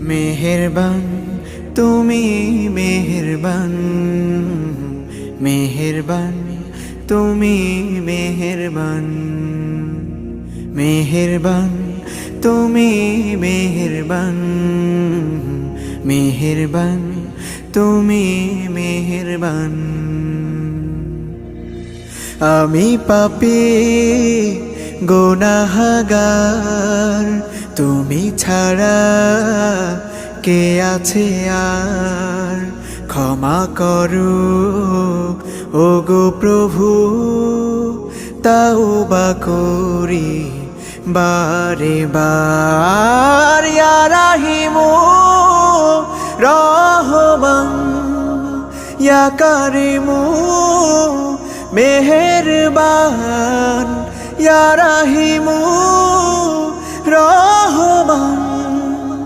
মেহেরবান তুমি মেহেরবান, মেহেরবান তুমি মেহেরবান, মেহেরবান তুমি মেহেরবান, মেহেরবান তুমি মেহেরবান। আমি পাপী গুনাহগার, তুমি ছাড়া কে আছে আর? ক্ষমা করো ওগো প্রভু, তাওবা করি বারে বার। ইয়া রাহিমু রহমান, ইয়া কারিমু মেহেরবান, ইয়া রাহিমু